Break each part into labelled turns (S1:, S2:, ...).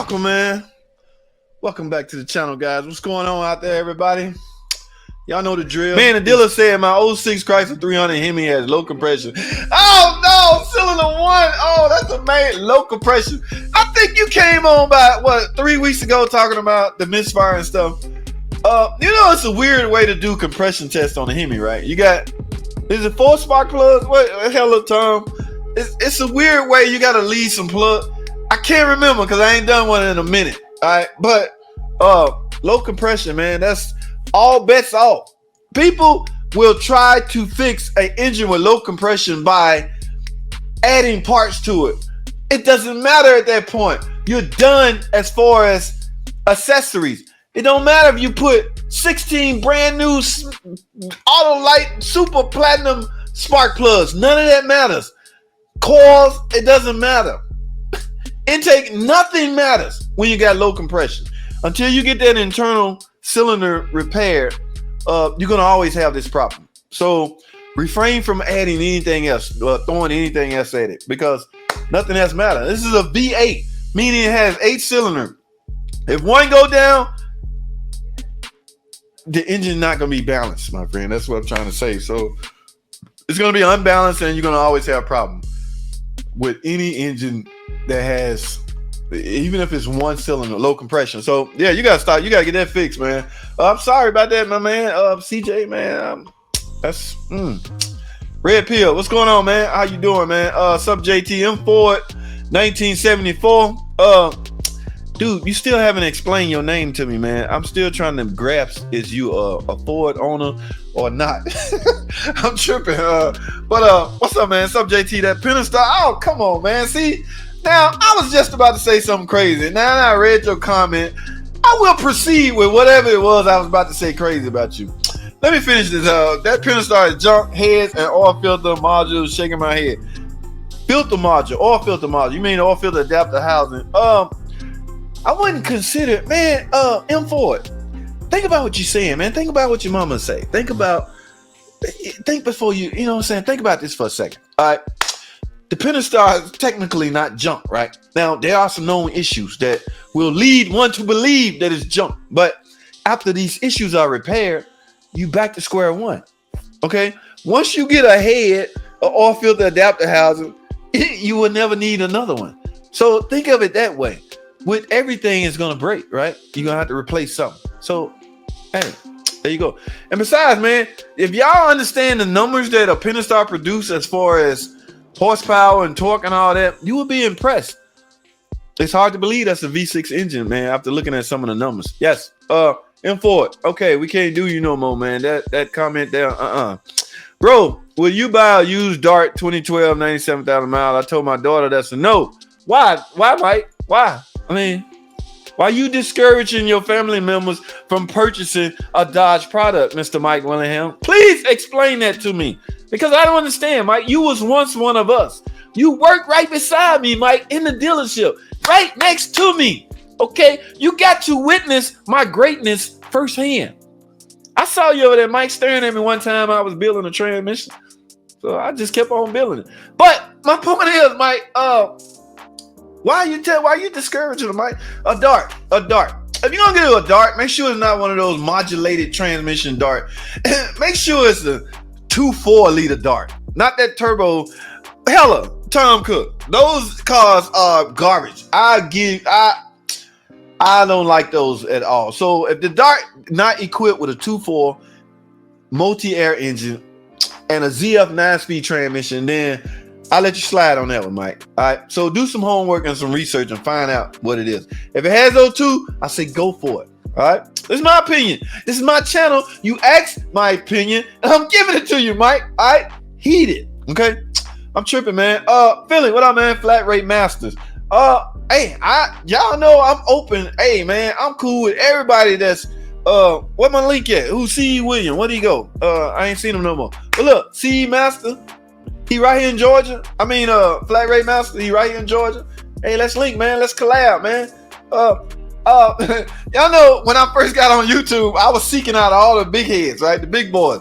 S1: Welcome, man. Welcome back to the channel, guys. What's going on out there, everybody? Y'all know the drill. Man, the dealer said my 06 Chrysler 300 Hemi has low compression. Oh, no, cylinder one. Oh, that's amazing. Low compression. I think you came on about, 3 weeks ago talking about the misfire and stuff. It's a weird way to do compression test on a Hemi, right? You got, is it 4 spark plugs? What hell up, Tom? It's a weird way you got to leave some plug. I can't remember because I ain't done one in a minute. All right, but low compression, man, that's all bets off. People will try to fix an engine with low compression by adding parts to it. It doesn't matter at that point. You're done as far as accessories. It don't matter if you put 16 brand new Autolite super platinum spark plugs. None of that matters. Coils, it doesn't matter. Intake, nothing matters when you got low compression. Until you get that internal cylinder repaired, you're going to always have this problem. So refrain from adding anything else, throwing anything else at it, because nothing else matters. This is a V8, meaning it has 8 cylinders. If one go down, the engine not going to be balanced, my friend. That's what I'm trying to say. So it's going to be unbalanced, and you're going to always have a problem with any engine that has, even if it's one cylinder, low compression. So yeah, you gotta stop. You gotta get that fixed, man. I'm sorry about that, my man. CJ, man. That's Red Pill. What's going on, man? How you doing, man? Sub JTM Ford 1974. Dude, you still haven't explained your name to me, man. I'm still trying to grasp, is you a Ford owner or not? I'm tripping. But what's up, man? Sub JT, that Pentastar. Oh, come on, man. See, now I was just about to say something crazy. Now that I read your comment, I will proceed with whatever it was I was about to say crazy about you. Let me finish this. That Pentastar is junk, heads, and oil filter modules. Shaking my head. Filter module, oil filter module. You mean oil filter adapter housing? I wouldn't consider, man, M Ford. Think about what you're saying, man. Think about what your mama say. Think before you know what I'm saying? Think about this for a second. All right. The Pentastar is technically not junk, right? Now, there are some known issues that will lead one to believe that it's junk. But after these issues are repaired, you back to square one. Okay? Once you get a head, an oil filter adapter housing, you will never need another one. So think of it that way. With everything is going to break, right? You're going to have to replace something. So, hey, there you go. And besides, man, if y'all understand the numbers that a Pentastar produce as far as horsepower and torque and all that, you will be impressed. It's hard to believe that's a V6 engine, man, after looking at some of the numbers. Yes. M Ford. Okay, we can't do you no more, man. That comment there, Bro, will you buy a used Dart 2012, 97,000 miles? I told my daughter that's a no. Why, Mike? Why? I mean, why you discouraging your family members from purchasing a Dodge product, Mr. Mike Willingham? Please explain that to me, because I don't understand, Mike. You was once one of us. You worked right beside me, Mike, in the dealership, right next to me. Okay, you got to witness my greatness firsthand. I saw you over there, Mike, staring at me one time. I was building a transmission, so I just kept on building it. But my point is, Mike, why you discouraging them, Mike? A Dart. If you're gonna get a Dart, make sure it's not one of those modulated transmission Dart. Make sure it's a 2.4 liter Dart, not that turbo. Hella, Tom Cook. Those cars are garbage. I don't like those at all. So if the Dart not equipped with a 2.4 multi-air engine and a ZF 9-speed transmission, then I'll let you slide on that one, Mike. All right. So do some homework and some research and find out what it is. If it has those two, I say go for it. All right. This is my opinion. This is my channel. You asked my opinion, and I'm giving it to you, Mike. All right. Heed it. Okay. I'm tripping, man. Philly, what up, man? Flat Rate Masters. Hey, y'all know I'm open. Hey, man, I'm cool with everybody that's what my link at? Who's C.E. William? Where'd he go? I ain't seen him no more. But look, C.E. Master. He right here in Georgia. I mean, Flat Rate Master, he right here in Georgia. Hey, let's link, man. Let's collab, man. Y'all know when I first got on YouTube, I was seeking out all the big heads, right? The big boys.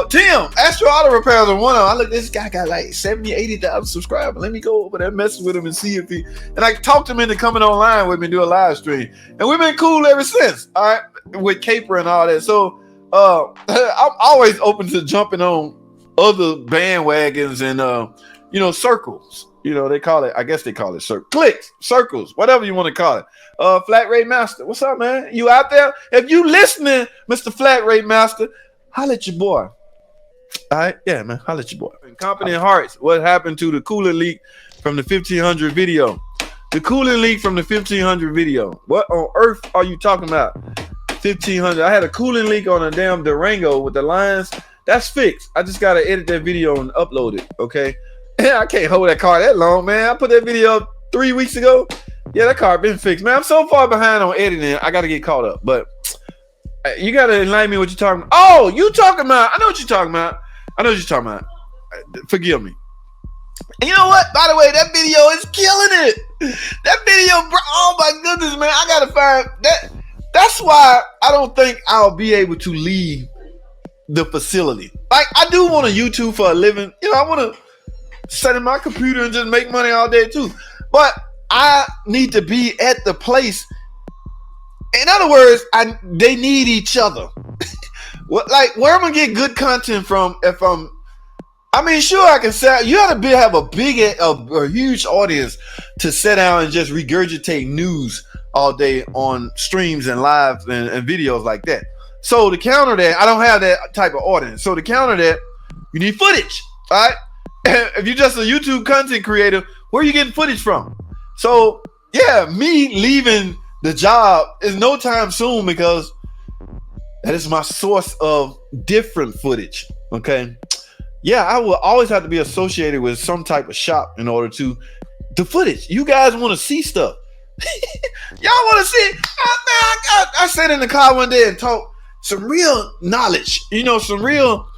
S1: Tim, Astro Auto Repairs on one of them. I look, this guy got like 70, 80,000 subscribers. Let me go over there, mess with him and see if he, and I talked him into coming online with me and do a live stream. And we've been cool ever since. All right. With Caper and all that. So I'm always open to jumping on other bandwagons and circles. They call it, I guess they call it clicks, circles, whatever you want to call it. Flat Rate Master. What's up, man? You out there? If you listening, Mr. Flat Rate Master, holla at your boy. All right, yeah, man, holla at your boy. Confident Hearts. What happened to the coolant leak from the 1500 video? The coolant leak from the 1500 video. What on earth are you talking about? 1500. I had a coolant leak on a damn Durango with the lines. That's fixed. I just gotta edit that video and upload it. Okay. Yeah, I can't hold that car that long, man. I put that video up 3 weeks ago. Yeah, that car been fixed, man. I'm so far behind on editing. I gotta get caught up, but. You gotta enlighten me what you're talking about. Oh, you talking about? I know what you're talking about. Forgive me. And you know what? By the way, that video is killing it. That video, bro. Oh my goodness, man. I gotta find that. That's why I don't think I'll be able to leave the facility. Like I do want to YouTube for a living. I want to sit in my computer and just make money all day too. But I need to be at the place. In other words, they need each other. Where am I gonna get good content from? Sure, I can say you got to have a huge audience to sit down and just regurgitate news all day on streams and live and videos like that. So to counter that, I don't have that type of audience. So to counter that, you need footage. All right. If you're just a YouTube content creator, where are you getting footage from? So yeah, me leaving the job is no time soon because that is my source of different footage. Okay. Yeah, I will always have to be associated with some type of shop in order to the footage. You guys want to see stuff. Y'all want to see? I sat in the car one day and talked some real knowledge, some real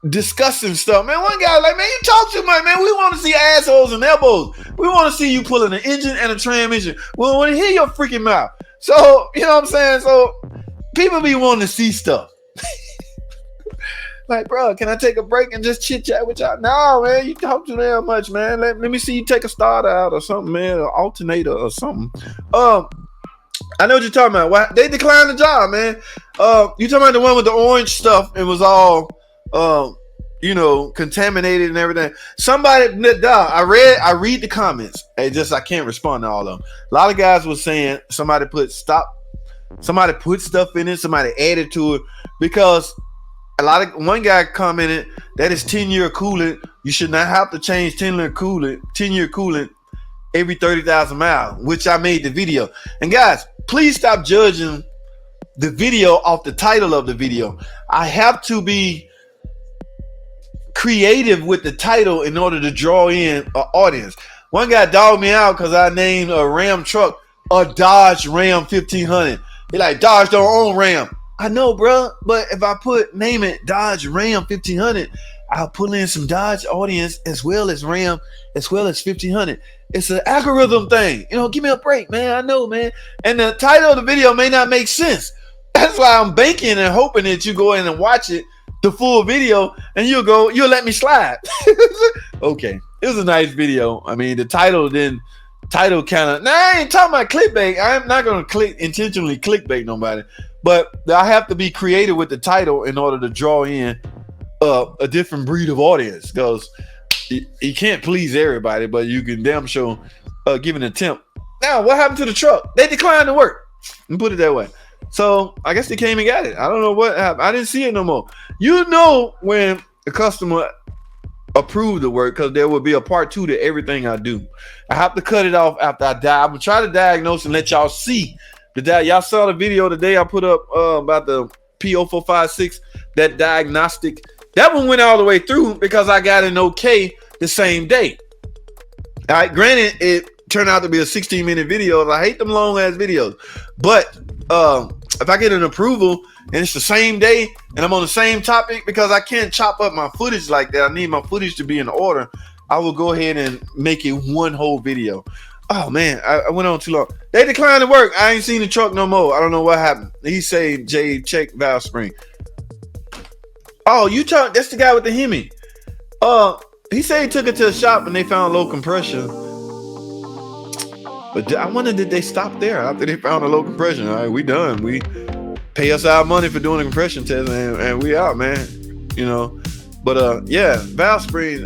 S1: discussing stuff. Man, one guy like, man, you talk too much, man. We want to see assholes and elbows. We want to see you pulling an engine and a transmission. We want to hear your freaking mouth. So, you know what I'm saying? So, people be wanting to see stuff. Like, bro, can I take a break and just chit chat with y'all? No, man, you talk too damn much, man. Let me see you take a starter out or something, man, or alternator or something. I know what you're talking about. Why they declined the job, man. You talking about the one with the orange stuff? It was all, contaminated and everything. Somebody, I read the comments. I can't respond to all of them. A lot of guys were saying somebody put stuff in it. Somebody added to it because. One guy commented that is 10-year coolant. You should not have to change 10-year coolant every 30,000 miles, which I made the video. And guys, please stop judging the video off the title of the video. I have to be creative with the title in order to draw in an audience. One guy dogged me out because I named a Ram truck a Dodge Ram 1500. He like, Dodge don't own Ram. I know, bro, but if I name it Dodge Ram 1500, I'll pull in some Dodge audience as well as Ram, as well as 1500. It's an algorithm thing. Give me a break, man. I know, man. And the title of the video may not make sense. That's why I'm banking and hoping that you go in and watch it, the full video, and you'll let me slide. Okay. It was a nice video. I mean, the title kind of, I ain't talking about clickbait. I'm not going to intentionally clickbait nobody. But I have to be creative with the title in order to draw in a different breed of audience because you can't please everybody, but you can damn sure give an attempt. Now, what happened to the truck? They declined to work. And put it that way. So I guess they came and got it. I don't know what happened. I didn't see it no more. When the customer approved the work because there will be a part 2 to everything I do. I have to cut it off after I die. I'm going to try to diagnose and let y'all see. Y'all saw the video today I put up about the P0456, that diagnostic. That one went all the way through because I got an okay the same day. All right, granted, it turned out to be a 16-minute video. I hate them long-ass videos. But if I get an approval and it's the same day and I'm on the same topic because I can't chop up my footage like that. I need my footage to be in order. I will go ahead and make it one whole video. Oh, man, I went on too long. They declined to work. I ain't seen the truck no more. I don't know what happened. He said, Jay, check valve spring. Oh, that's the guy with the Hemi. He said he took it to a shop and they found low compression. But I wonder, did they stop there after they found a low compression? All right, we done. We pay us our money for doing the compression test, and we out, man. You know. But yeah, valve springs.